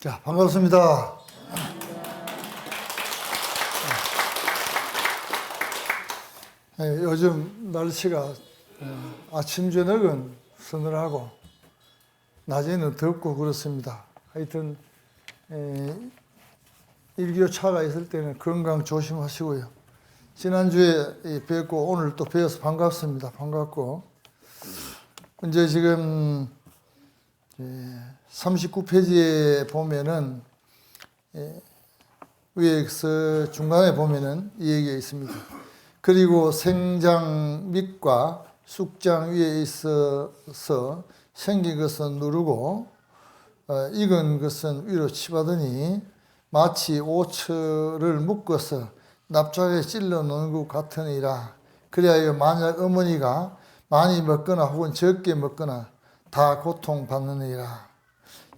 자, 반갑습니다. 요즘 날씨가 아침, 저녁은 서늘하고 낮에는 덥고 그렇습니다. 하여튼 일교차가 있을 때는 건강 조심하시고요. 지난주에 뵙고 오늘 또 뵈어서 반갑습니다. 반갑고 이제 지금 39페이지에 보면은 위에서 중간에 보면은 이 얘기가 있습니다. 그리고 생장 밑과 숙장 위에 있어서 생긴 것은 누르고 익은 것은 위로 치받으니 마치 오철을 묶어서 납작에 찔러 놓은 것 같으니라. 그리하여 만약 어머니가 많이 먹거나 혹은 적게 먹거나 다 고통받느니라.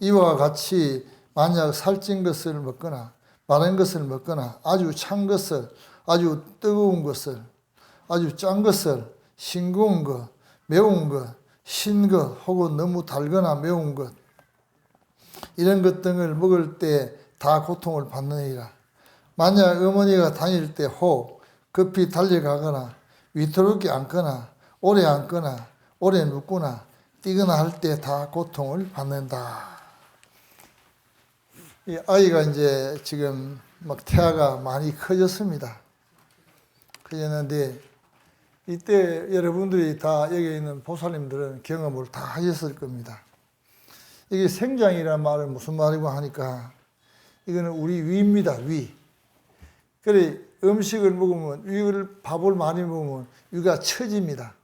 이와 같이 만약 살찐 것을 먹거나 마른 것을 먹거나 아주 찬 것을, 아주 뜨거운 것을, 아주 짠 것을, 싱거운 것, 매운 것, 신 것, 혹은 너무 달거나 매운 것, 이런 것 등을 먹을 때 다 고통을 받느니라. 만약 어머니가 다닐 때 혹 급히 달려가거나 위태롭게 앉거나 오래 앉거나 오래 눕거나 뛰거나 할 때 다 고통을 받는다. 이 아이가 이제 지금 막 태아가 많이 커졌습니다. 커졌는데 이때 여러분들이 다 여기 있는 보살님들은 경험을 다 하셨을 겁니다. 이게 생장이라는 말은 무슨 말이고 하니까 이거는 우리 위입니다. 위. 그래 음식을 먹으면 밥을 많이 먹으면 위가 처집니다.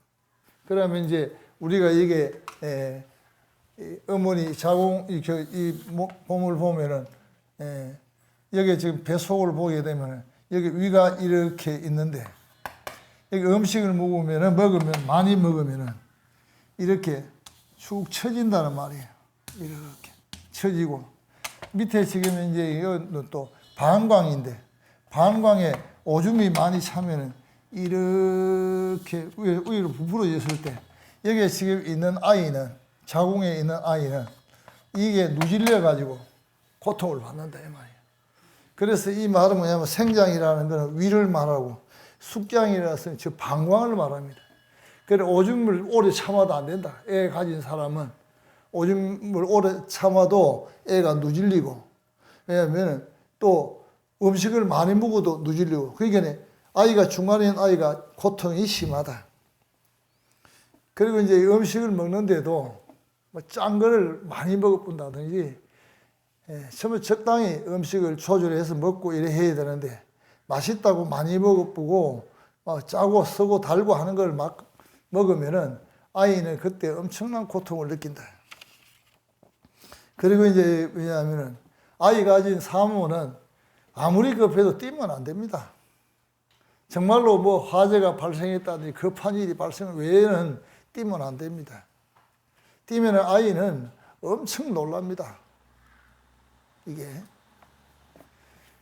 그러면 이제 우리가 이게 어머니 자궁 이 몸을 보면은 여기 지금 배 속을 보게 되면은 여기 위가 이렇게 있는데 여기 음식을 먹으면 많이 먹으면은 이렇게 축 처진다는 말이에요. 이렇게 처지고 밑에 지금 이제 이건 또 방광인데 방광에 오줌이 많이 차면은 이렇게 위로 부풀어졌을 때 여기에 지금 있는 아이는 자궁에 있는 아이는 이게 누질려 가지고 고통을 받는다 이 말이에요. 그래서 이 말은 뭐냐면 생장이라는 것은 위를 말하고 숙장이라서 저 방광을 말합니다. 그래 오줌을 오래 참아도 안 된다. 애 가진 사람은 오줌을 오래 참아도 애가 누질리고 왜냐하면 또 음식을 많이 먹어도 누질리고 그러니까 아이가 중간에 있는 아이가 고통이 심하다. 그리고 이제 음식을 먹는데도 뭐 짠 거를 많이 먹어본다든지 처음에 적당히 음식을 조절해서 먹고 이래 해야 되는데 맛있다고 많이 먹어보고 짜고 쓰고 달고 하는 걸 막 먹으면은 아이는 그때 엄청난 고통을 느낀다. 그리고 이제 왜냐하면은 아이 가진 사모는 아무리 급해도 뛰면 안 됩니다. 정말로 뭐 화재가 발생했다든지 급한 일이 발생 외에는 뛰면 안 됩니다. 뛰면 아이는 엄청 놀랍니다. 이게.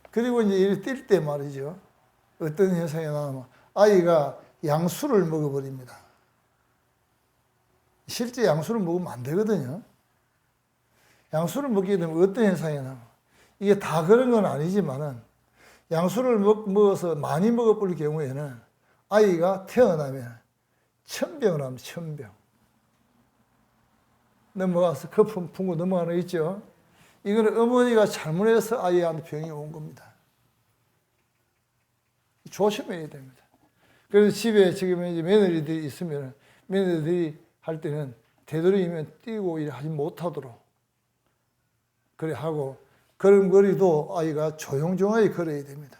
그리고 이제 뛸 때 말이죠. 어떤 현상이 나오면 아이가 양수를 먹어버립니다. 실제 양수를 먹으면 안 되거든요. 양수를 먹게 되면 어떤 현상이 나오면 이게 다 그런 건 아니지만은 양수를 먹어서 많이 먹어버릴 경우에는 아이가 태어나면 천병을 하면 천병. 넘어가서 거품 품고 넘어가는 거 있죠. 이거는 어머니가 잘못해서 아이한테 병이 온 겁니다. 조심해야 됩니다. 그래서 집에 지금 이제 며느리들이 있으면 며느리들이 할 때는 되도록이면 뛰고 일 하지 못하도록 그래 하고 걸음걸이도 아이가 조용조용하게 걸어야 됩니다.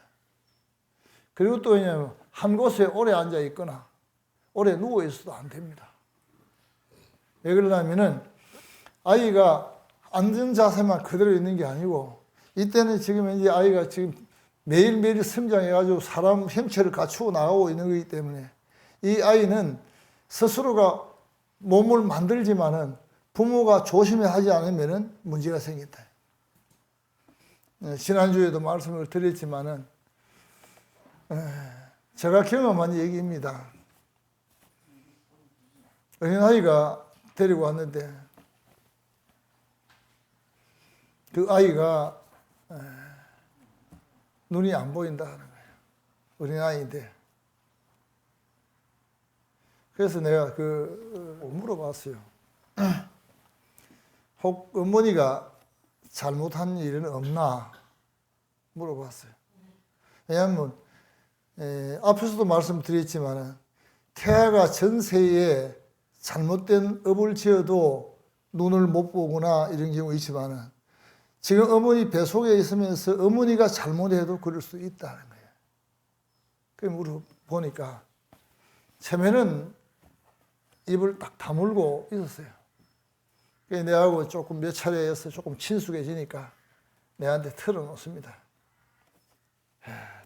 그리고 또 왜냐하면 한 곳에 오래 앉아 있거나 오래 누워 있어도 안 됩니다. 왜 그러냐면은 아이가 앉은 자세만 그대로 있는 게 아니고 이때는 지금 이제 아이가 지금 매일매일 성장해가지고 사람 형체를 갖추고 나가고 있는 거기 때문에 이 아이는 스스로가 몸을 만들지만은 부모가 조심히 하지 않으면은 문제가 생긴다. 지난주에도 말씀을 드렸지만은 제가 경험한 얘기입니다. 어린아이가 데리고 왔는데 그 아이가 눈이 안 보인다 하는 거예요. 어린아이인데. 그래서 내가 물어봤어요. 혹 어머니가 잘못한 일은 없나 물어봤어요. 왜냐하면 앞에서도 말씀드렸지만 태아가 전세에 잘못된 업을 지어도 눈을 못 보거나 이런 경우 있지만 지금 어머니 뱃속에 있으면서 어머니가 잘못해도 그럴 수 있다는 거예요. 그래서 물어보니까 처음에는 입을 딱 다물고 있었어요. 그래서 내하고 조금 몇 차례에서 조금 친숙해지니까 내한테 털어놓습니다.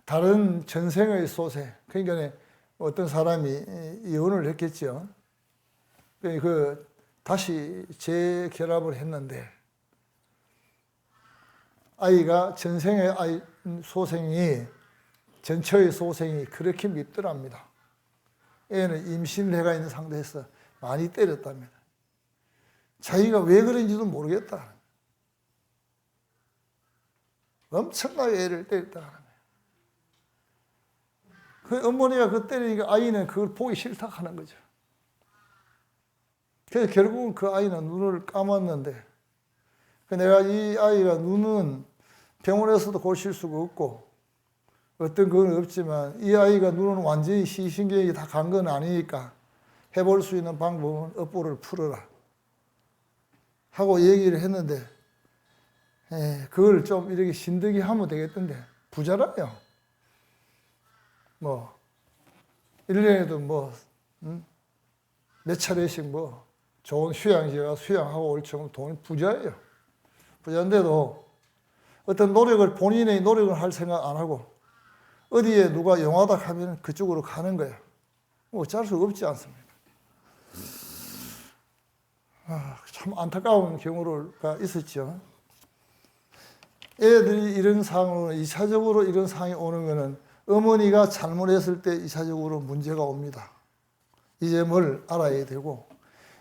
다른 전생의 소생, 그러니까 어떤 사람이 이혼을 했겠죠. 다시 재결합을 했는데 아이가 전생의 소생이 전처의 소생이 그렇게 밉더랍니다. 애는 임신을 해가 있는 상태에서 많이 때렸답니다. 자기가 왜 그런지도 모르겠다. 엄청나게 애를 때렸다 하는 거예요. 그 어머니가 그 때리니까 아이는 그걸 보기 싫다 하는 거죠. 그래서 결국은 그 아이는 눈을 감았는데 내가 이 아이가 눈은 병원에서도 고칠 수가 없고 어떤 건 없지만 이 아이가 눈은 완전히 시신경이 다 간 건 아니니까 해볼 수 있는 방법은 업보를 풀어라 하고 얘기를 했는데 그걸 좀 이렇게 신득이 하면 되겠던데 부자라요. 뭐 1년에도 몇 차례씩 좋은 휴양지에 가서 휴양하고 올 정도 돈이 부자예요. 부자인데도 어떤 노력을 본인의 노력을 할 생각 안 하고 어디에 누가 영하다 하면 그쪽으로 가는 거예요. 어쩔 수 없지 않습니까? 참 안타까운 경우가 있었죠. 애들이 이런 상황으로 2차적으로 이런 상황이 오는 것은 어머니가 잘못했을 때 2차적으로 문제가 옵니다. 이 점을 알아야 되고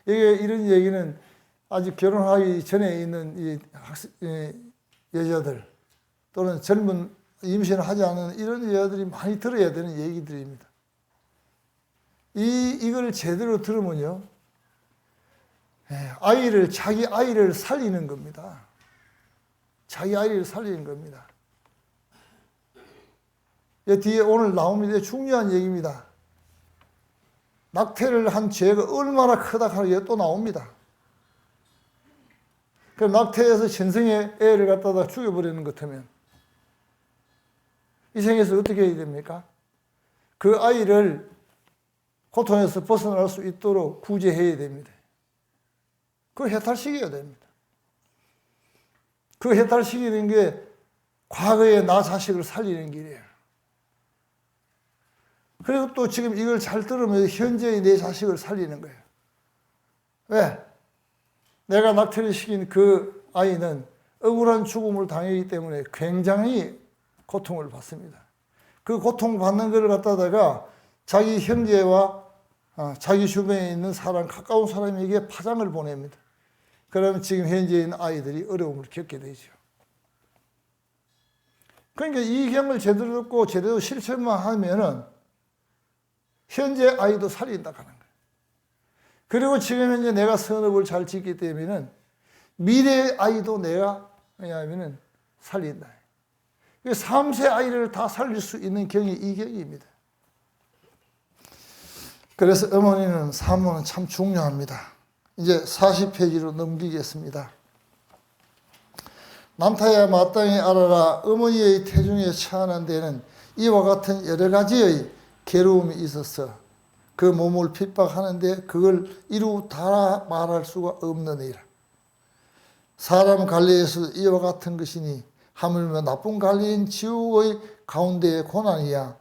이게 이런 얘기는 아직 결혼하기 전에 있는 이 여자들 또는 젊은 임신을 하지 않은 이런 여자들이 많이 들어야 되는 얘기들입니다. 이걸 제대로 들으면요, 자기 아이를 살리는 겁니다. 자기 아이를 살리는 겁니다. 뒤에 오늘 나옵니다. 중요한 얘기입니다. 낙태를 한 죄가 얼마나 크다 하는 게 또 나옵니다. 그 낙태해서 전생에 애를 갖다가 죽여버리는 것 같으면 이 생에서 어떻게 해야 됩니까? 그 아이를 고통에서 벗어날 수 있도록 구제해야 됩니다. 그 해탈시켜야 됩니다. 그 해탈시키는 게 과거의 나 자식을 살리는 길이에요. 그리고 또 지금 이걸 잘 들으면 현재의 내 자식을 살리는 거예요. 왜? 내가 낙태를 시킨 그 아이는 억울한 죽음을 당하기 때문에 굉장히 고통을 받습니다. 그 고통받는 것을 갖다가 자기 형제와 자기 주변에 있는 사람, 가까운 사람에게 파장을 보냅니다. 그러면 지금 현재 있는 아이들이 어려움을 겪게 되죠. 그러니까 이 경을 제대로 듣고 제대로 실천만 하면은 현재 아이도 살린다 하는 거예요. 그리고 지금 현재 내가 선업을 잘 짓기 때문에 미래의 아이도 내가 왜냐하면은 살린다. 3세 아이를 다 살릴 수 있는 경이 이 경입니다. 그래서 어머니는 산모는 참 중요합니다. 이제 40페이지로 넘기겠습니다. 남타야 마땅히 알아라. 어머니의 태중에 처하는 데는 이와 같은 여러 가지의 괴로움이 있어서 그 몸을 핍박하는데 그걸 이루 다 말할 수가 없느니라. 사람 관리에서 이와 같은 것이니 하물며 나쁜 관리인 지옥의 가운데의 고난이야.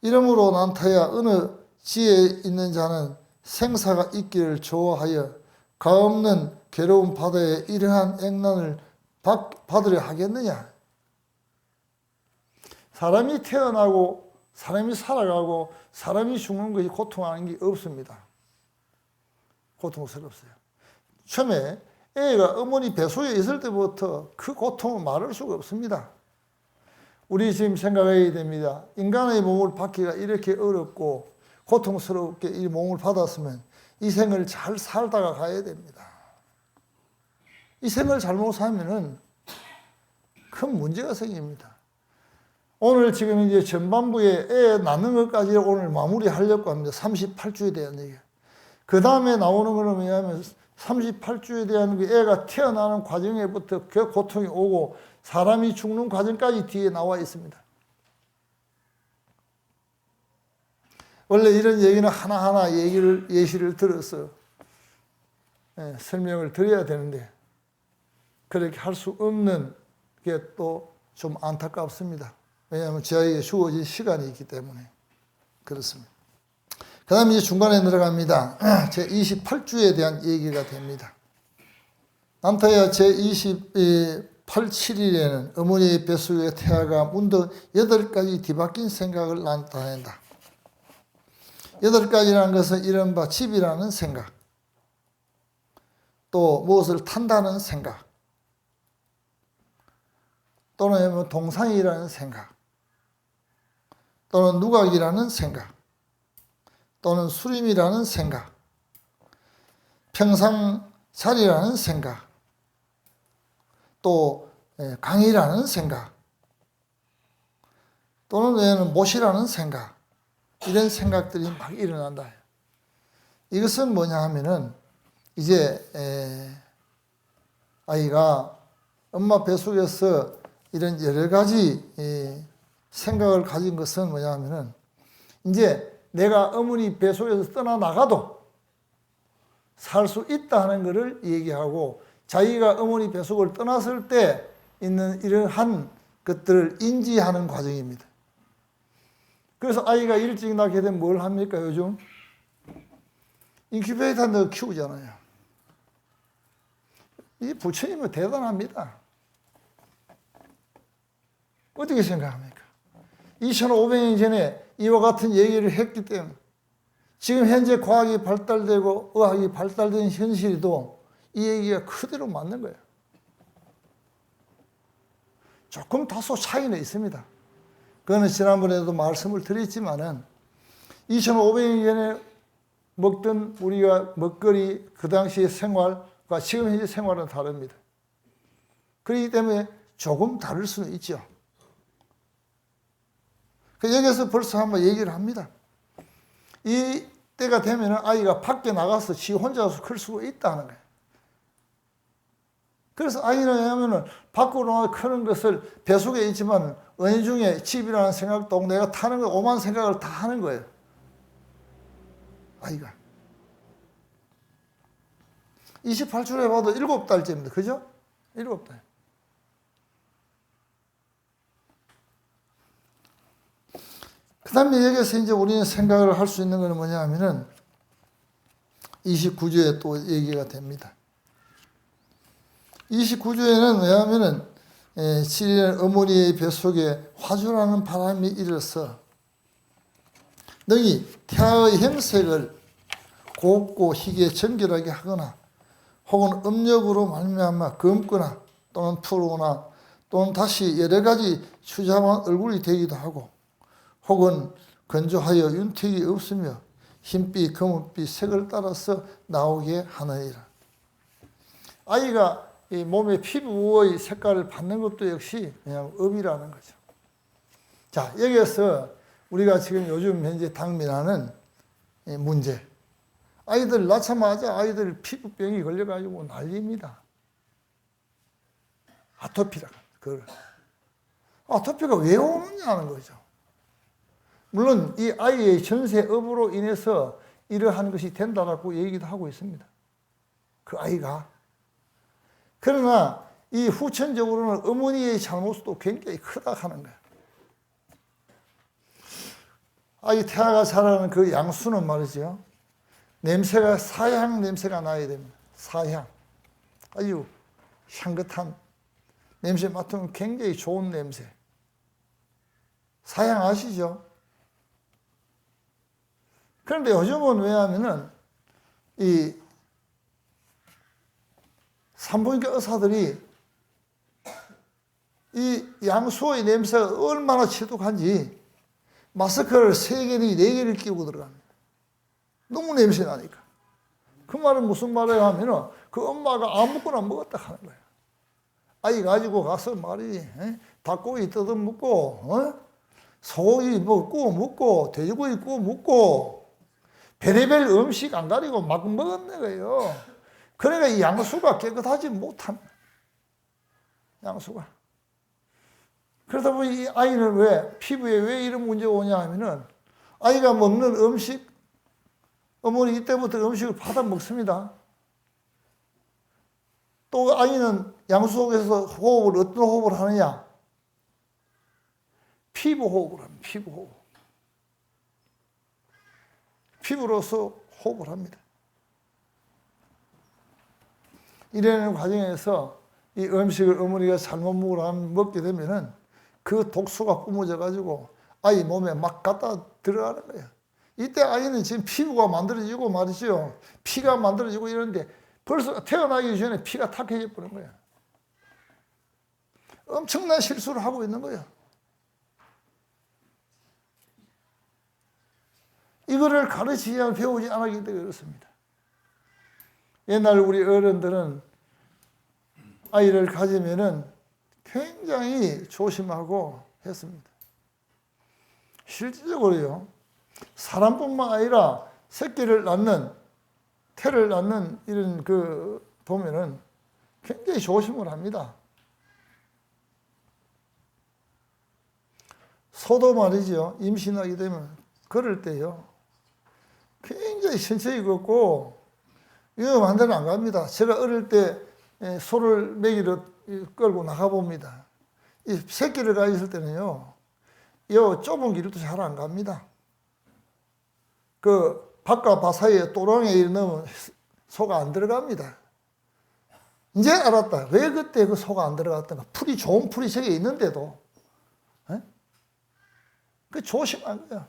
이러므로 난타야 어느 지에 있는 자는 생사가 있기를 좋아하여 가없는 괴로운 바다에 이러한 액난을 받으려 하겠느냐. 사람이 태어나고 사람이 살아가고 사람이 죽는 것이 고통하는 게 없습니다. 고통스럽어요. 처음에 애가 어머니 뱃속에 있을 때부터 그 고통을 말할 수가 없습니다. 우리 지금 생각해야 됩니다. 인간의 몸을 받기가 이렇게 어렵고 고통스럽게 이 몸을 받았으면 이 생을 잘 살다가 가야 됩니다. 이 생을 잘못 살면은 큰 문제가 생깁니다. 오늘 지금 이제 전반부에 애 낳는 것까지 오늘 마무리하려고 합니다. 38주에 대한 얘기. 그 다음에 나오는 거는 뭐냐면 38주에 대한 그 애가 태어나는 과정에부터 그 고통이 오고 사람이 죽는 과정까지 뒤에 나와 있습니다. 원래 이런 얘기는 하나하나 예시를 들어서 설명을 드려야 되는데 그렇게 할 수 없는 게 또 좀 안타깝습니다. 왜냐하면 저에게 주어진 시간이 있기 때문에 그렇습니다. 그 다음에 이제 중간에 들어갑니다. 제 28주에 대한 얘기가 됩니다. 남타야 제 28, 7일에는 어머니의 뱃속에 태아가 문득 8가지 뒤바뀐 생각을 나타낸다. 8가지라는 것은 이른바 집이라는 생각, 또 무엇을 탄다는 생각, 또는 동상이라는 생각, 또는 누각이라는 생각, 또는 수림이라는 생각, 평상자리라는 생각, 또 강이라는 생각, 또는 못이라는 생각, 이런 생각들이 막 일어난다. 이것은 뭐냐 하면은 이제 아이가 엄마 뱃속에서 이런 여러 가지 생각을 가진 것은 뭐냐 하면은 이제 내가 어머니 뱃속에서 떠나나가도 살 수 있다 하는 것을 얘기하고 자기가 어머니 뱃속을 떠났을 때 있는 이러한 것들을 인지하는 과정입니다. 그래서 아이가 일찍 낳게 되면 뭘 합니까 요즘? 인큐베이터 넣어 키우잖아요. 이 부처님은 대단합니다. 어떻게 생각합니까? 2500년 전에 이와 같은 얘기를 했기 때문에 지금 현재 과학이 발달되고 의학이 발달된 현실도 이 얘기가 그대로 맞는 거예요. 조금 다소 차이는 있습니다. 그거는 지난번에도 말씀을 드렸지만은 2500년 전에 먹던 우리가 먹거리 그 당시의 생활과 지금 현재 생활은 다릅니다. 그렇기 때문에 조금 다를 수는 있죠. 여기서 벌써 한번 얘기를 합니다. 이 때가 되면 아이가 밖에 나가서 지 혼자서 클 수가 있다는 거예요. 그래서 아이는 왜냐하면 밖으로 나가 크는 것을 뱃속에 있지만 은중에 집이라는 생각도 내가 타는 거 오만 생각을 다 하는 거예요. 아이가 28주에 봐도 7달째입니다. 그죠? 7달. 그 다음에 여기서 이제 우리는 생각을 할 수 있는 건 뭐냐 하면은 29주에 또 얘기가 됩니다. 29주에는 왜냐하면은 7일 어머니의 뱃속에 화주라는 바람이 일어서 능히 태아의 형색을 곱고 희게 정결하게 하거나 혹은 음력으로 말미암아 검거나 또는 푸르거나 또는 다시 여러 가지 추잡한 얼굴이 되기도 하고 혹은 건조하여 윤택이 없으며 흰빛, 검은빛, 색을 따라서 나오게 하느니라. 아이가 이 몸의 피부의 색깔을 받는 것도 역시 그냥 업이라는 거죠. 자, 여기에서 우리가 지금 요즘 현재 당면하는 문제. 아이들 낳자마자 아이들 피부병이 걸려가지고 난리입니다. 아토피라고. 그걸. 아토피가 왜 오느냐는 거죠. 물론 이 아이의 전세업으로 인해서 이러한 것이 된다라고 얘기도 하고 있습니다. 그 아이가. 그러나 이 후천적으로는 어머니의 잘못도 굉장히 크다 하는 거예요. 아이 태아가 자라는 그 양수는 말이죠. 냄새가 사향 냄새가 나야 됩니다. 사향. 아주 향긋한 냄새 맡으면 굉장히 좋은 냄새. 사향 아시죠? 그런데 요즘은 왜 하면은 이 산부인과 의사들이 이 양수의 냄새가 얼마나 지독한지 마스크를 3개니 4개를 끼고 들어갑니다. 너무 냄새 나니까. 그 말은 무슨 말이야 하면은 그 엄마가 아무거나 먹었다 하는 거예요. 아이 가지고 가서 말이지, 닭고기 뜯어먹고, 소고기 구워 먹고, 돼지고기 구워 먹고, 별의별 음식 안 가리고 막 먹었네 거예요. 그러니까 이 양수가 깨끗하지 못한 양수가. 그러다 보니 이 아이는 왜, 피부에 왜 이런 문제가 오냐 하면은 아이가 먹는 음식, 어머니 이때부터 음식을 받아 먹습니다. 또 아이는 양수 속에서 호흡을 어떤 호흡을 하느냐? 피부 호흡을 합니다. 피부 호흡. 피부로서 호흡을 합니다. 이러는 과정에서 이 음식을 어머니가 잘못 먹게 되면은 그 독소가 뿜어져 가지고 아이 몸에 막 갖다 들어가는 거예요. 이때 아이는 지금 피부가 만들어지고 말이죠. 피가 만들어지고 이러는데 벌써 태어나기 전에 피가 탁해져 버린 거예요. 엄청난 실수를 하고 있는 거예요. 이거를 가르치지 않고 배우지 않았기 때문에 그렇습니다. 옛날 우리 어른들은 아이를 가지면은 굉장히 조심하고 했습니다. 실질적으로요, 사람뿐만 아니라 새끼를 낳는, 태를 낳는 이런 보면은 굉장히 조심을 합니다. 소도 말이죠. 임신하게 되면 걸을 때요, 굉장히 천천히 걷고 위험한 데는 안 갑니다. 제가 어릴 때 소를 먹이러 끌고 나가봅니다. 이 새끼를 가졌을 때는요, 요 좁은 길도 잘 안 갑니다. 그 밭과 밭 사이에 또랑에 넣으면 소가 안 들어갑니다. 이제 알았다. 왜 그때 그 소가 안 들어갔던가. 풀이, 좋은 풀이 저기 있는데도. 그 조심한 거야.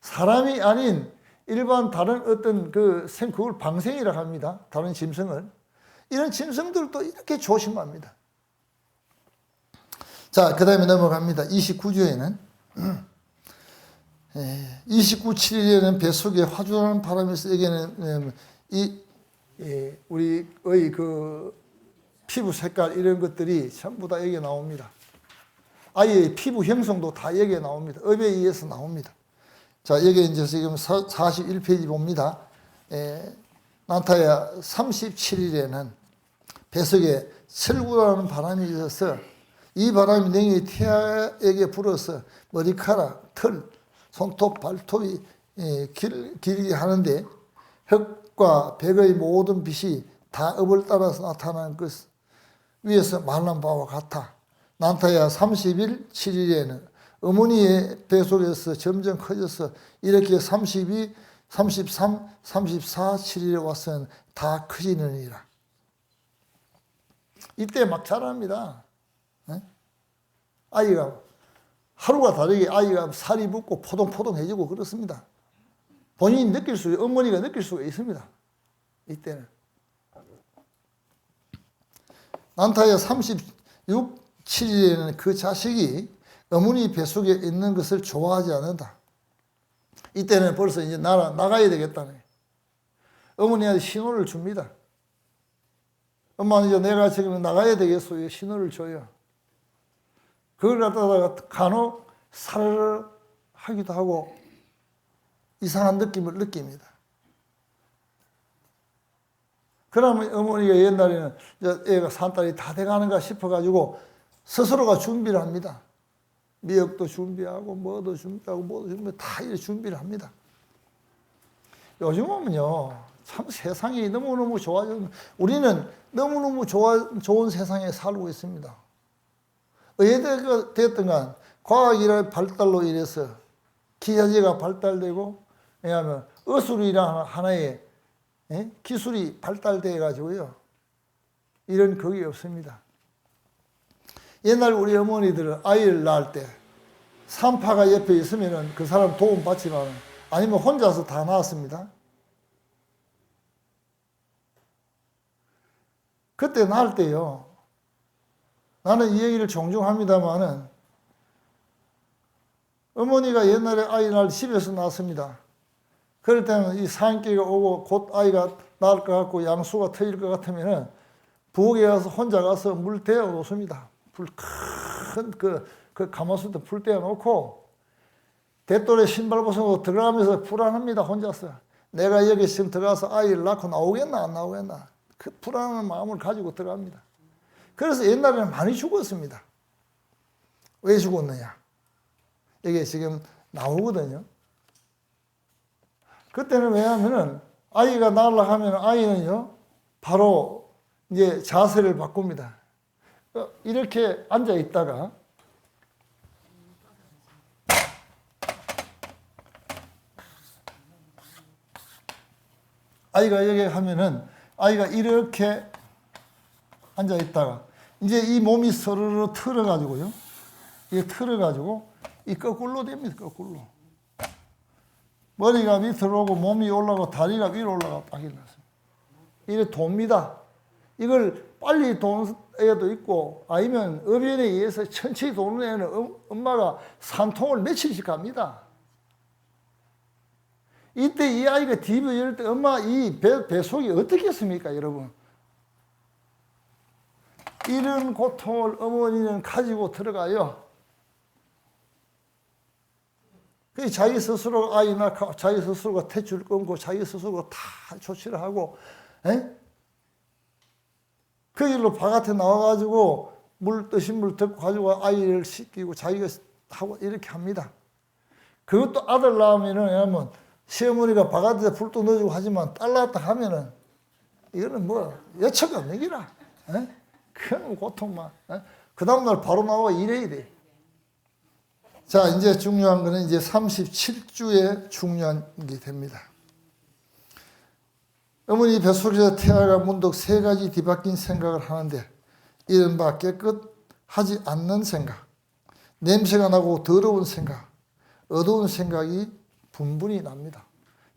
사람이 아닌 일반 다른 어떤 그걸 방생이라고 합니다. 다른 짐승을. 이런 짐승들도 이렇게 조심합니다. 자, 그 다음에 넘어갑니다. 29주에는 29, 7일에는 뱃속에 화준하는 바람이 세게는 우리의 그 피부 색깔 이런 것들이 전부 다 여기에 나옵니다. 아이의 피부 형성도 다 여기에 나옵니다. 업에 의해서 나옵니다. 자, 여기 이제 지금 41페이지 봅니다. 난타야 37일에는 뱃속에 철구라는 바람이 있어서 이 바람이 냉이 태아에게 불어서 머리카락, 털, 손톱, 발톱이 길게 하는데 흙과 백의 모든 빛이 다 업을 따라서 나타나는 것 위에서 말한 바와 같아. 난타야 30일, 7일에는 어머니의 뱃속에서 점점 커져서 이렇게 32, 33, 34, 7일에 와서는 다 커지느니라. 이때 막 자랍니다. 아이가 하루가 다르게 아이가 살이 붙고 포동포동해지고 그렇습니다. 본인이 어머니가 느낄 수가 있습니다. 이때는. 난타야 36, 7일에는 그 자식이 어머니 뱃속에 있는 것을 좋아하지 않는다. 이때는 벌써 이제 나가야 되겠다네. 어머니한테 신호를 줍니다. 엄마는 이제 내가 지금 나가야 되겠어요. 신호를 줘요. 그걸 갖다가 간혹 사르르 하기도 하고 이상한 느낌을 느낍니다. 그러면 어머니가 옛날에는 애가 산딸이 다 돼가는가 싶어가지고 스스로가 준비를 합니다. 미역도 준비하고 뭐도 준비하고 다 이렇게 준비를 합니다. 요즘은요, 참 세상이 너무너무 좋아져. 우리는 너무너무 좋은 세상에 살고 있습니다. 어찌됐든 간 과학이라는 발달로 인해서 기자재가 발달되고, 왜냐하면 의술이라는 하나의 기술이 발달돼 가지고요, 이런 겁이 없습니다. 옛날 우리 어머니들은 아이를 낳을 때 산파가 옆에 있으면 그 사람 도움 받지만 아니면 혼자서 다 낳았습니다. 그때 낳을 때요. 나는 이 얘기를 종종 합니다만은 어머니가 옛날에 아이 낳을 집에서 낳았습니다. 그럴 때는 이 사인기가 오고 곧 아이가 낳을 것 같고 양수가 터질 것 같으면은 부엌에 가서 혼자 가서 물 데워 놓습니다. 불 큰 그 가마솥에 불 데워 놓고 대돌에 신발 벗고 들어가면서 불안합니다. 혼자서. 내가 여기 지금 들어가서 아이를 낳고 나오겠나 안 나오겠나. 그 불안한 마음을 가지고 들어갑니다. 그래서 옛날에는 많이 죽었습니다. 왜 죽었느냐. 이게 지금 나오거든요. 그때는 왜냐하면은 아이가 낳으려고 하면 아이는요, 바로 이제 자세를 바꿉니다. 이렇게 앉아 있다가 아이가 여기 하면은 아이가 이렇게 앉아 있다가 이제 이 몸이 서르르 틀어가지고요. 이게 틀어가지고 이 거꾸로 됩니다. 거꾸로. 머리가 밑으로 오고 몸이 올라가고 다리가 위로 올라가고 딱 일어났습니다. 이래 돕니다. 이걸 빨리 도는 애도 있고 아니면 어변에 의해서 천천히 도는 애는 엄마가 산통을 며칠씩 갑니다. 이때 이 아이가 딥을 열 때 엄마 이 배속이 어떻겠습니까, 여러분? 이런 고통을 어머니는 가지고 들어가요. 그 자기 스스로 아이 낳고 자기 스스로가 탯줄 끊고 자기 스스로가 다 조치를 하고, 그 일로 바깥에 나와가지고 뜨신 물 듣고 가지고 아이를 씻기고 자기가 하고 이렇게 합니다. 그것도 아들 낳으면은 왜냐면 시어머니가 바깥에 불도 넣어주고 하지만 딸 낳았다 하면은 이거는 뭐 여처가 없는 기라. 큰 고통만. 그 다음날 바로 나와 일해야 돼. 자, 이제 중요한 거는 이제 37주에 중요한 게 됩니다. 어머니 뱃속에서 태아가 문득 세 가지 뒤바뀐 생각을 하는데, 이른바 깨끗하지 않는 생각, 냄새가 나고 더러운 생각, 어두운 생각이 분분히 납니다.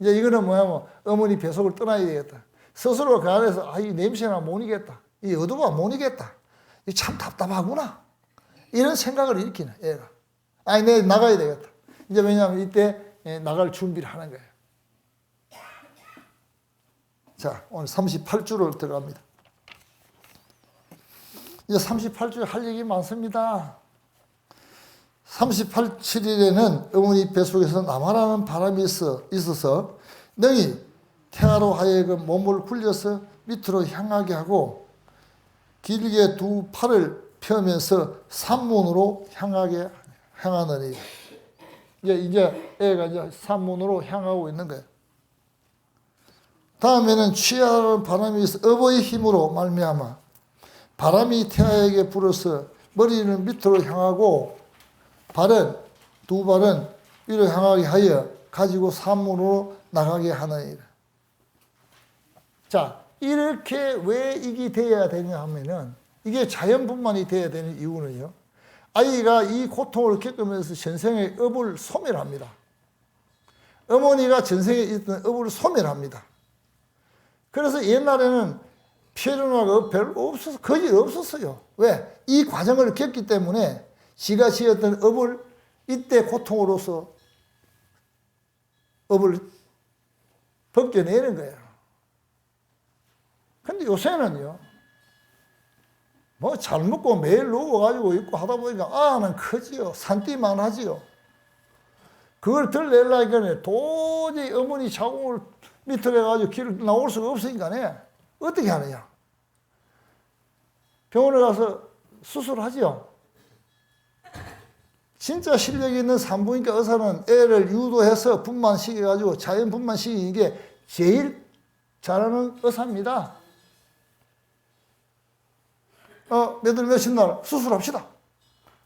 이제 이거는 뭐냐면 어머니 뱃속을 떠나야 되겠다. 스스로 그 안에서 이 냄새나 못 이겠다. 이 어두워 못 이겠다. 이 참 답답하구나. 이런 생각을 일으키는 애가. 내 나가야 되겠다. 이제 왜냐하면 이때 나갈 준비를 하는 거예요. 자, 오늘 38주로 들어갑니다. 이제 38주에 할 얘기 많습니다. 38일에는 어머니 뱃속에서 나만하는 바람이 있어서 능히 태아로 하여금 몸을 굴려서 밑으로 향하게 하고 길게 두 팔을 펴면서 산문으로 향하느니. 이제 애가 이제 산문으로 향하고 있는 거예요. 다음에는 취하는 바람이 있어 어버이 힘으로 말미암아 바람이 태아에게 불어서 머리는 밑으로 향하고 두 발은 위로 향하게 하여 가지고 산문으로 나가게 하느니라. 자, 이렇게 왜 이게 돼야 되냐 하면은 이게 자연분만이 돼야 되는 이유는요. 아이가 이 고통을 겪으면서 전생의 업을 소멸합니다. 어머니가 전생에 있던 업을 소멸합니다. 그래서 옛날에는 폐렴하고 별로 없어서 거의 없었어요. 왜? 이 과정을 겪기 때문에 지가 지었던 업을 이때 고통으로서 업을 벗겨내는 거예요. 근데 요새는요, 뭐 잘 먹고 매일 누워가지고 있고 하다 보니까 아는 크지요. 산띠만 하지요. 그걸 덜 내려니까 도저히 어머니 자궁을 밑으로 해가지고 길을 나올 수가 없으니까 어떻게 하느냐. 병원에 가서 수술하지요. 진짜 실력 있는 산부인과 의사는 애를 유도해서 분만시켜가지고 자연 분만시키는 게 제일 잘하는 의사입니다. 며칠 날 수술합시다.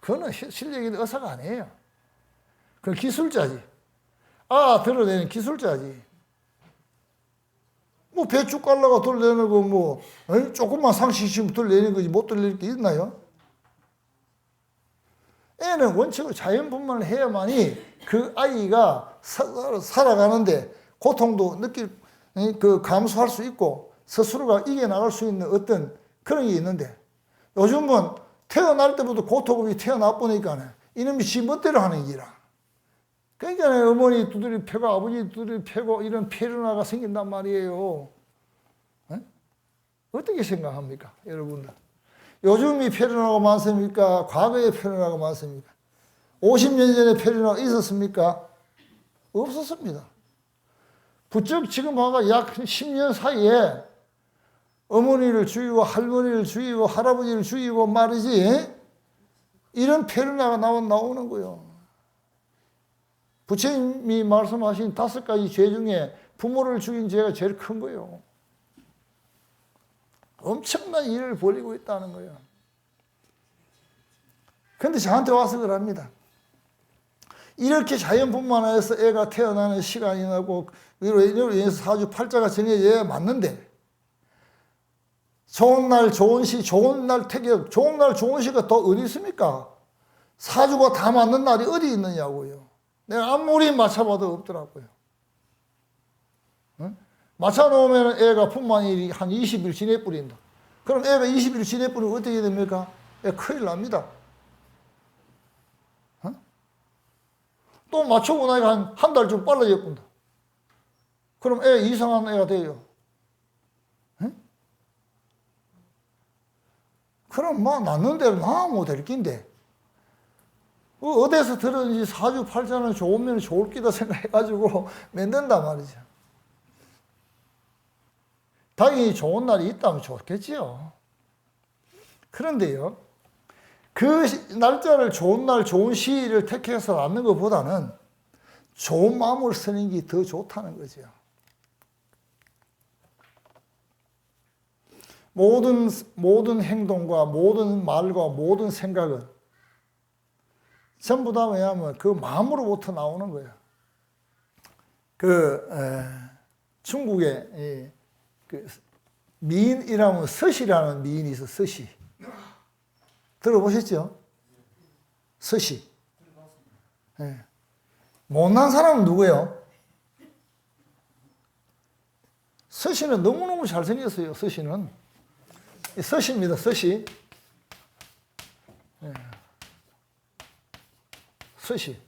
그거는 실력 있는 의사가 아니에요. 그건 기술자지. 드러내는 기술자지. 뭐 배추 깔라가 돌려내는 거 조금만 상식시키면 돌려내는 거지 못 돌릴 게 있나요? 애는 원칙으로 자연분만을 해야만이 그 아이가 살아가는데 고통도 감수할 수 있고 스스로가 이겨나갈 수 있는 어떤 그런 게 있는데 요즘은 태어날 때부터 고토급이 태어나 보니까 이놈이 지 멋대로 하는 기라. 그러니까 어머니 두드리 패고 아버지 두드리 패고 이런 페르나가 생긴단 말이에요. 에? 어떻게 생각합니까, 여러분들? 요즘이 페르나가 많습니까? 과거에 페르나가 많습니까? 50년 전에 페르나가 있었습니까? 없었습니다. 부쩍 지금 하가 약 10년 사이에 어머니를 죽이고 할머니를 죽이고 할아버지를 죽이고 말이지 이런 페르나가 나오는 거예요. 부처님이 말씀하신 5가지 죄 중에 부모를 죽인 죄가 제일 큰 거예요. 엄청난 일을 벌이고 있다는 거예요. 근데 저한테 와서 그럽니다. 이렇게 자연분만해서 애가 태어나는 시간이 나고 이로 인해서 사주팔자가 정해져야 맞는데 좋은 날 좋은 시 좋은 날 태격 좋은 날 좋은 시가 또 어디 있습니까? 사주가 다 맞는 날이 어디 있느냐고요. 내가 아무리 맞춰봐도 없더라고요. 응? 맞춰놓으면 애가 품만일이 한 20일 지내버린다. 그럼 애가 20일 지내버리면 어떻게 됩니까? 애 큰일 납니다. 또 맞추고 나니까 한 달 좀 빨라져 본다. 그럼 애 이상한 애가 돼요. 응? 그럼 뭐 낳는 대로 낳으면 될 낀데 어디서 들었는지 사주팔자는 좋으면 좋을 끼다 생각해가지고 만든단 말이죠. 당연히 좋은 날이 있다면 좋겠지요. 그런데요, 그 날짜를 좋은 날, 좋은 시를 택해서 낳는 것보다는 좋은 마음을 쓰는 게 더 좋다는 거죠. 모든 행동과 모든 말과 모든 생각은 전부 다 왜냐하면 그 마음으로부터 나오는 거예요. 중국에 미인이라면 서시라는 미인이 있어, 서시. 들어보셨죠? 서시. 네. 못난 사람은 누구예요? 서시는 너무너무 잘생겼어요, 서시는. 서시입니다, 서시. 네. 서시.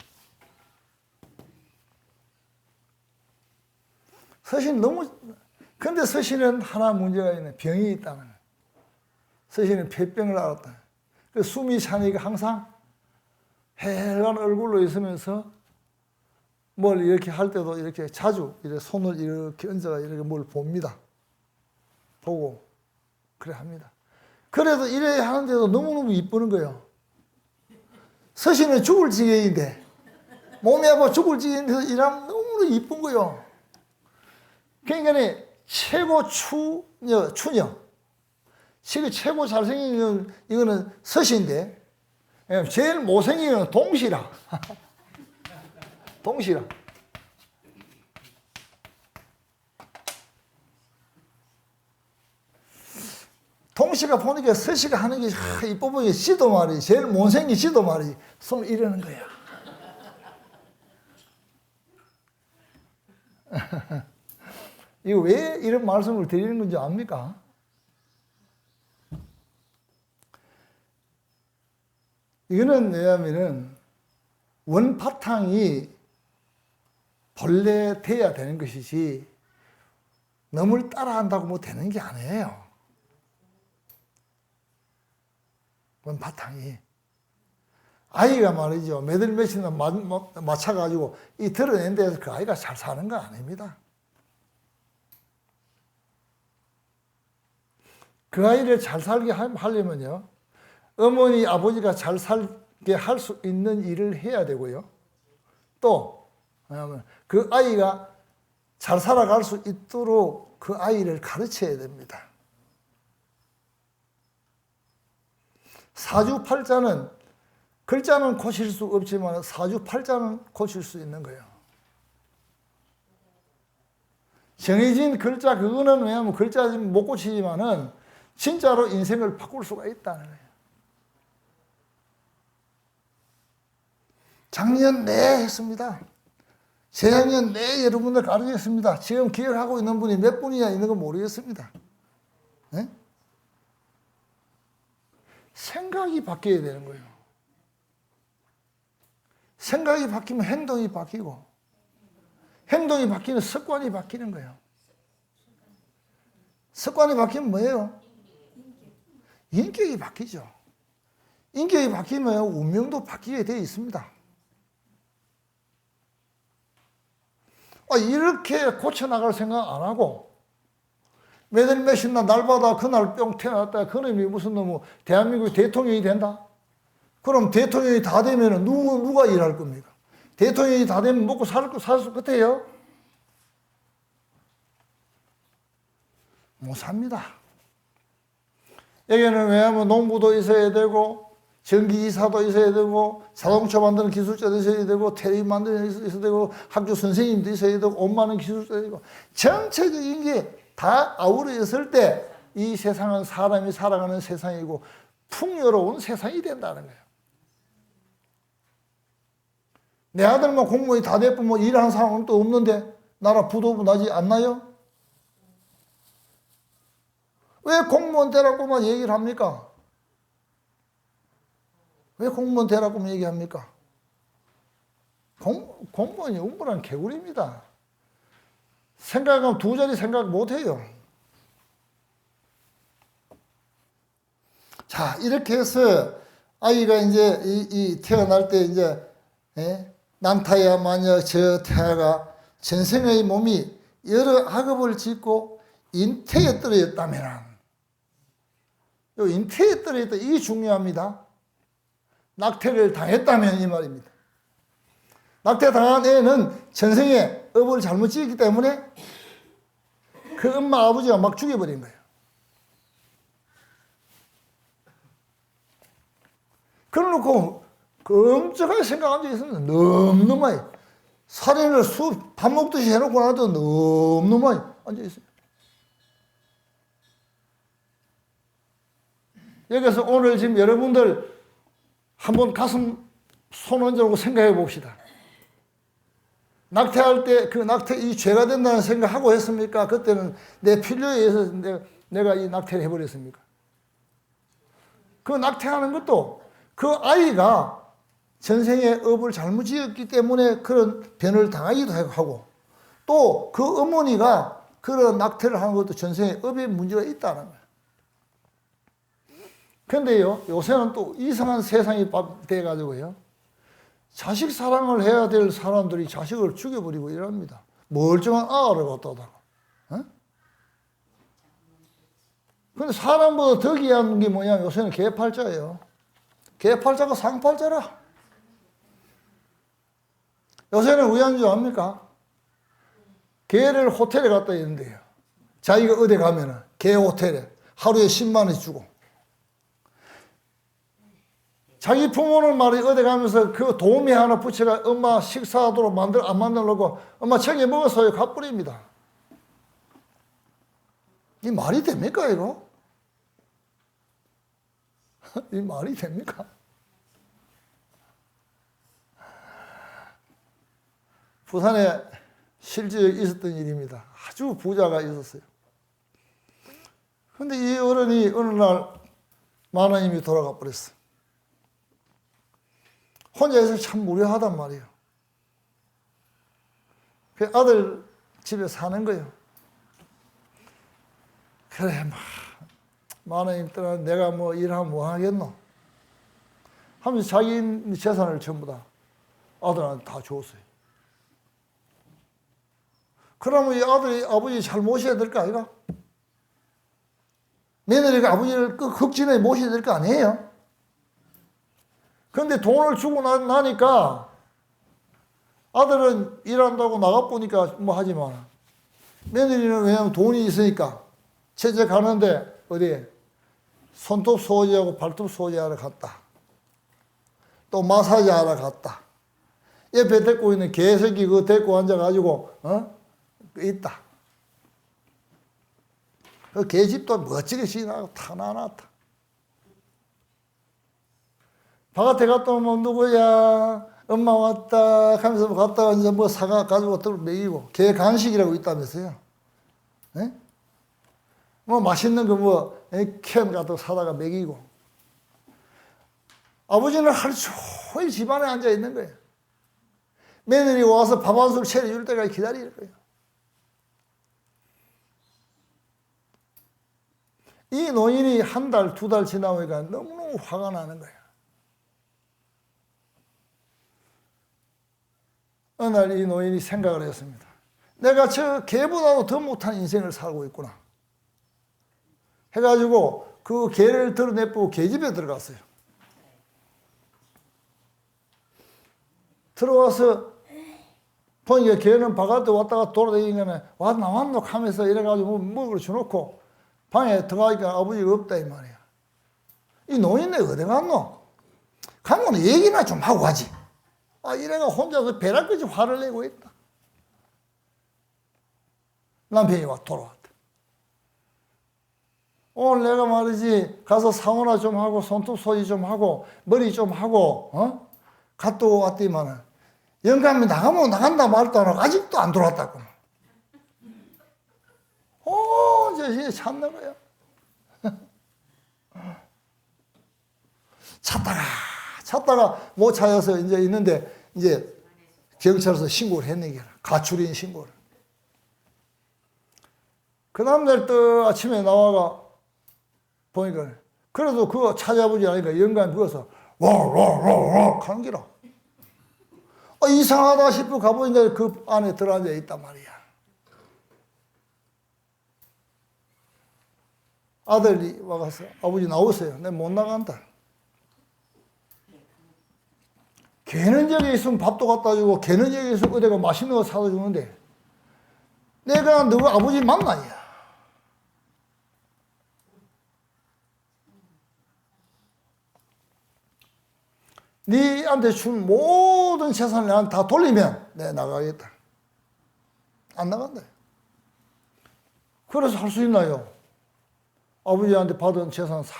서시는 너무, 근데 서시는 하나 문제가 있네. 병이 있다는 거예요. 서시는 폐병을 앓았다. 그 숨이 차니까 항상 해간 얼굴로 있으면서 뭘 이렇게 할 때도 이렇게 자주 이렇게 손을 이렇게 얹어가 이렇게 뭘 봅니다. 보고 그래 합니다. 그래도 이래 하는데도 너무너무 이쁘는 거예요. 서시는 죽을 지경인데 몸이 아파 죽을 지경인데 일하면 너무너무 이쁜 거예요. 그러니까 최고 추녀 지금 최고 잘생긴 이거는 서시인데 제일 못생긴 건 동시라. 동시라. 동시가 보니까 서시가 하는 게 이뻐 보이게 지도 말이지. 제일 못생긴 지도 말이지. 손을 이러는 거야. 이거 왜 이런 말씀을 드리는 건지 압니까? 이거는 왜냐하면은 원바탕이 본래 돼야 되는 것이지 너무 따라한다고 뭐 되는 게 아니에요. 원바탕이. 아이가 말이죠. 매달 며칠이나 맞춰가지고 이 드러낸 데서 그 아이가 잘 사는 거 아닙니다. 그 아이를 잘 살게 하려면요. 어머니, 아버지가 잘 살게 할 수 있는 일을 해야 되고요. 또, 그 아이가 잘 살아갈 수 있도록 그 아이를 가르쳐야 됩니다. 사주팔자는 글자는 고칠 수 없지만 사주팔자는 고칠 수 있는 거예요. 정해진 글자 그거는 왜냐하면 글자 못 고치지만은 진짜로 인생을 바꿀 수가 있다는 거예요. 작년 내 했습니다. 재작년 내 여러분들 가르쳤습니다. 지금 기억하고 있는 분이 몇 분이나 있는 건 모르겠습니다. 네? 생각이 바뀌어야 되는 거예요. 생각이 바뀌면 행동이 바뀌고, 행동이 바뀌면 습관이 바뀌는 거예요. 습관이 바뀌면 뭐예요? 인격이 바뀌죠. 인격이 바뀌면 운명도 바뀌게 되어 있습니다. 이렇게 고쳐나갈 생각 안 하고, 매달 몇십 날마다 그날 뿅 태어났다. 그놈이 무슨 놈의 대한민국 대통령이 된다? 그럼 대통령이 다 되면 누가 일할 겁니까? 대통령이 다 되면 먹고 살 수 같아요? 못 삽니다. 여기는 왜냐하면 농부도 있어야 되고, 전기기사도 있어야 되고, 자동차 만드는 기술자도 있어야 되고, 텔레비 만드는 게 있어야 되고, 학교 선생님도 있어야 되고, 옷 많은 기술자도 있고, 전체적인 게 다 아우러졌을 때 이 세상은 사람이 살아가는 세상이고 풍요로운 세상이 된다는 거예요. 내 아들만 공무원이 다 됐고 뭐 일하는 사람은 또 없는데 나라 부도부 나지 않나요? 왜 공무원 되라고만 얘기를 합니까? 왜 공무원 되라고만 얘기합니까? 공무원이 운분한 개구리입니다. 생각하면 두 자리 생각 못해요. 자, 이렇게 해서 아이가 이제 태어날 때 이제 난타야 마녀 저 태아가 전생의 몸이 여러 악업을 짓고 인태에 떨어졌다면, 요 인태에 떨어졌다, 이게 중요합니다. 낙태를 당했다면 이 말입니다. 낙태 당한 애는 전생에 업을 잘못 지었기 때문에 그 엄마 아버지가 막 죽여버린 거예요. 그래놓고 엄청나게 생각한 적이 있습니다. 너무 많이. 살인을 밥 먹듯이 해놓고 나도 너무 많이 앉아있어요. 여기서 오늘 지금 여러분들 한번 가슴 손 얹어놓고 생각해 봅시다. 낙태할 때 그 낙태 이 죄가 된다는 생각하고 했습니까? 그때는 내 필요에 의해서 내가 이 낙태를 해버렸습니까? 그 낙태하는 것도 그 아이가 전생에 업을 잘못 지었기 때문에 그런 변을 당하기도 하고, 또 그 어머니가 그런 낙태를 하는 것도 전생에 업에 문제가 있다는 거예요. 그런데요, 요새는 또 이상한 세상이 돼가지고요, 자식 사랑을 해야 될 사람들이 자식을 죽여버리고 이럽니다. 멀쩡한 아가를 갖다가. 근데 사람보다 더 귀한 게 뭐냐, 요새는 개팔자예요. 개팔자가 상팔자라. 요새는 왜 하는 줄 압니까? 개를 호텔에 갖다 있는데요. 자기가 어디 가면은 개 호텔에 하루에 10만 원 주고, 자기 부모는 말이 어디 가면서 그 도우미 하나 붙여가 엄마 식사하도록 안 만들려고 엄마 챙겨 먹었어요. 갚버립니다. 이 말이 됩니까, 이거? 이 말이 됩니까? 부산에 실제 있었던 일입니다. 아주 부자가 있었어요. 근데 이 어른이 어느 날 마누님이 돌아가 버렸어요. 혼자 있어서 참 무료하단 말이에요. 그 아들 집에 사는 거예요. 그래, 마누님 떠나 내가 뭐 일하면 뭐 하겠노? 하면서 자기 재산을 전부 다 아들한테 다 줬어요. 그러면 이 아들이 아버지 잘 모셔야 될 거 아이가? 며느리가 아버지를 극진하게 모셔야 될 거 아니에요? 그런데 돈을 주고 나니까 아들은 일한다고 나가보니까 뭐 하지만 며느리는 왜냐하면 돈이 있으니까 채제 가는데 어디에 손톱 소지하고 발톱 소지하러 갔다. 또 마사지 하러 갔다. 옆에 데리고 있는 개새끼 그거 데리고 앉아가지고 있다. 그 개집도 멋지게 지나고 타나놨다. 바깥에 갔다 오면 누구야? 엄마 왔다 하면서 갔다가 이제 뭐 사과 가지고 또 먹이고, 개 간식이라고 있다면서요. 뭐 맛있는 거 캔 갖다 사다가 먹이고. 아버지는 하루 종일 집안에 앉아 있는 거예요. 며느리 와서 밥 한 술 차려줄 때까지 기다리는 거예요. 이 노인이 한 달, 두 달 지나니까 너무너무 화가 나는 거예요. 어느 날 이 노인이 생각을 했습니다. 내가 저 개보다도 더 못한 인생을 살고 있구나. 해가지고 그 개를 들어내고 개집에 들어갔어요. 들어와서 보니까 개는 바깥에 왔다가 돌아다니니까 왔노 하면서 이래가지고 먹으러 주놓고 방에 들어가니까 아버지가 없다 이 말이야. 이 노인네 어디 갔노? 가면 얘기나 좀 하고 가지. 이래가 혼자서 배락까지 화를 내고 있다. 남편이 돌아왔다. 오늘 내가 말이지 가서 사우나 좀 하고 손톱 소지 좀 하고 머리 좀 하고 갔다 왔더니만은 영감이 나가면 나간다 말도 안 하고 아직도 안 들어왔다고. 이제 찾는 거야. 찾다가 못 찾아서 이제 있는데 이제 경찰서 신고를 했네. 가출인 신고를. 그 다음날 또 아침에 나와가 보니까 그래도 그거 찾아보지 않으니까 영감이 부어서 와와와와 하는 기라. 이상하다 싶어 가보니까 그 안에 들어앉아 있단 말이야. 아들이 와가서 아버지 나오세요. 내가 못 나간다. 개는 저기 있으면 밥도 갖다 주고 개는 여기 있으면 어디가 맛있는 거 사다 주는데 내가 너 아버지 만나냐. 네한테 준 모든 재산을 나한테 다 돌리면 내가 나가겠다. 안 나간다. 그래서 할 수 있나요? 아버지한테 받은 재산 싹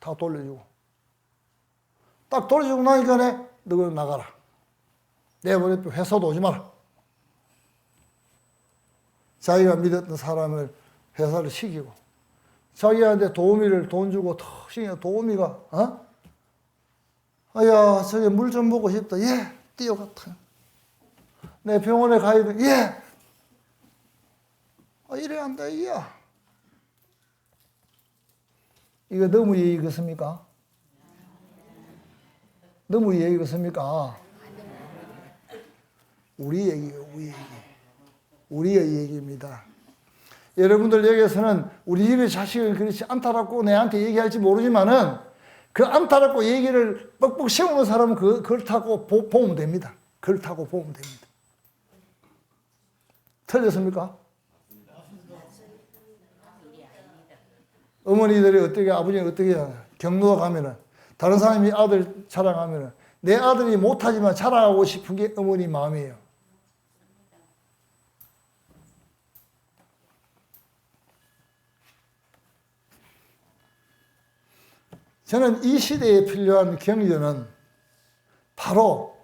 다 돌려주고 딱 돌려주고 나니까 너가 나가라. 내버려 회사도 오지 마라. 자기가 믿었던 사람을 회사를 시키고 자기한테 도우미를 돈 주고 더 신경 도우미가 야 저기 물 좀 먹고 싶다. 예 뛰어갔다. 내 병원에 가야 돼. 예 이래 한다 이야. 이거 너무 예의 같습니까? 너무 예의 같습니까? 우리 얘기예요, 우리 얘기. 우리의 얘기입니다. 여러분들 여기에서는 우리 집의 자식을 그렇지 안타깝고 내한테 얘기할지 모르지만은 그 안타깝고 얘기를 뻑뻑 세우는 사람은 그렇다고 보면 됩니다. 그렇다고 보면 됩니다. 틀렸습니까? 어머니들이 어떻게, 아버지는 어떻게 경로에 가면은, 다른 사람이 아들 자랑하면은, 내 아들이 못하지만 자랑하고 싶은 게 어머니 마음이에요. 저는 이 시대에 필요한 경륜은 바로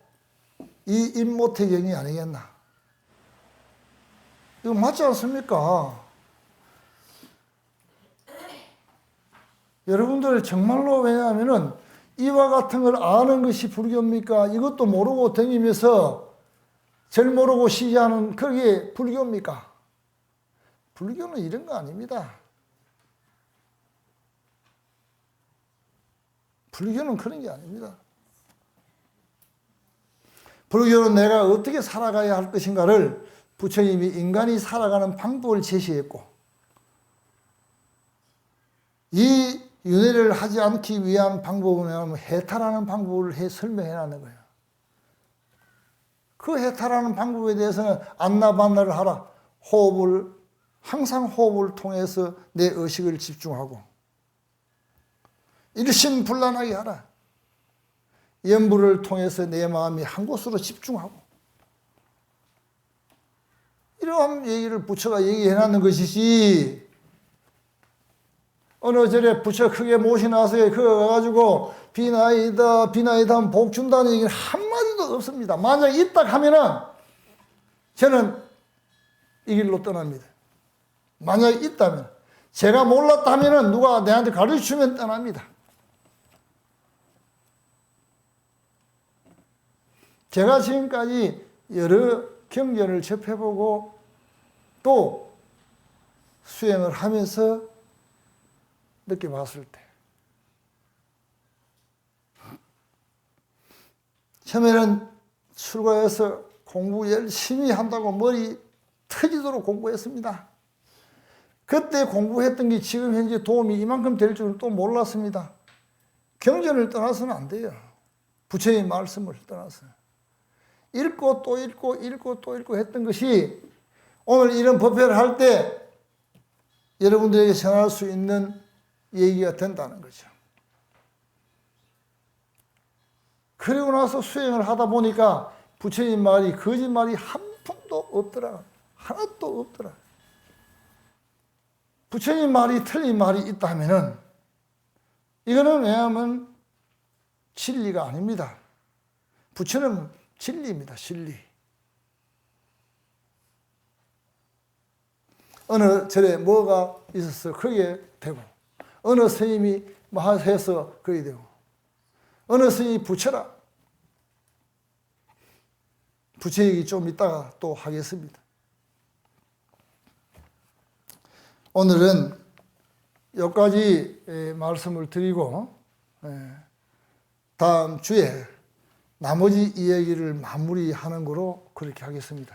이 임모태경이 아니겠나. 이거 맞지 않습니까? 여러분들 정말로 왜냐하면은 이와 같은 걸 아는 것이 불교입니까? 이것도 모르고 다니면서 절 모르고 시기하는 그게 불교입니까? 불교는 이런 거 아닙니다. 불교는 그런 게 아닙니다. 불교는 내가 어떻게 살아가야 할 것인가를 부처님이 인간이 살아가는 방법을 제시했고 이 윤회를 하지 않기 위한 방법은 해탈하는 방법을 설명해 놨는 거예요. 그 해탈하는 방법에 대해서는 안나반나를 하라. 호흡을 항상 호흡을 통해서 내 의식을 집중하고 일심불란하게 하라. 염불을 통해서 내 마음이 한 곳으로 집중하고 이러한 얘기를 부처가 얘기해 놨는 것이지 어느 절에 부처 크게 모시나서 그거 가가지고 비나이다 비나이다 복 준다는 얘기는 한마디도 없습니다. 만약 있다 하면은 저는 이 길로 떠납니다. 만약 있다면 제가 몰랐다 하면은 누가 내한테 가르쳐주면 떠납니다. 제가 지금까지 여러 경전을 접해보고 또 수행을 하면서 느껴봤을 때 처음에는 출가해서 공부 열심히 한다고 머리 터지도록 공부했습니다. 그때 공부했던 게 지금 현재 도움이 이만큼 될 줄은 또 몰랐습니다. 경전을 떠나서는 안 돼요. 부처님 말씀을 떠나서. 읽고 또 읽고 읽고 또 읽고 했던 것이 오늘 이런 법회를 할 때 여러분들에게 전할 수 있는 얘기가 된다는 거죠. 그리고 나서 수행을 하다 보니까 부처님 말이 거짓말이 한 푼도 없더라. 하나도 없더라. 부처님 말이 틀린 말이 있다면은 이거는 왜냐하면 진리가 아닙니다. 부처는 진리입니다. 진리. 어느 절에 뭐가 있어서 그게 되고 어느 스님이 뭐 해서 그게 되고 어느 스님이 부처라. 부처 얘기 좀 이따가 또 하겠습니다. 오늘은 여기까지 말씀을 드리고 다음 주에 나머지 이야기를 마무리하는 거로 그렇게 하겠습니다.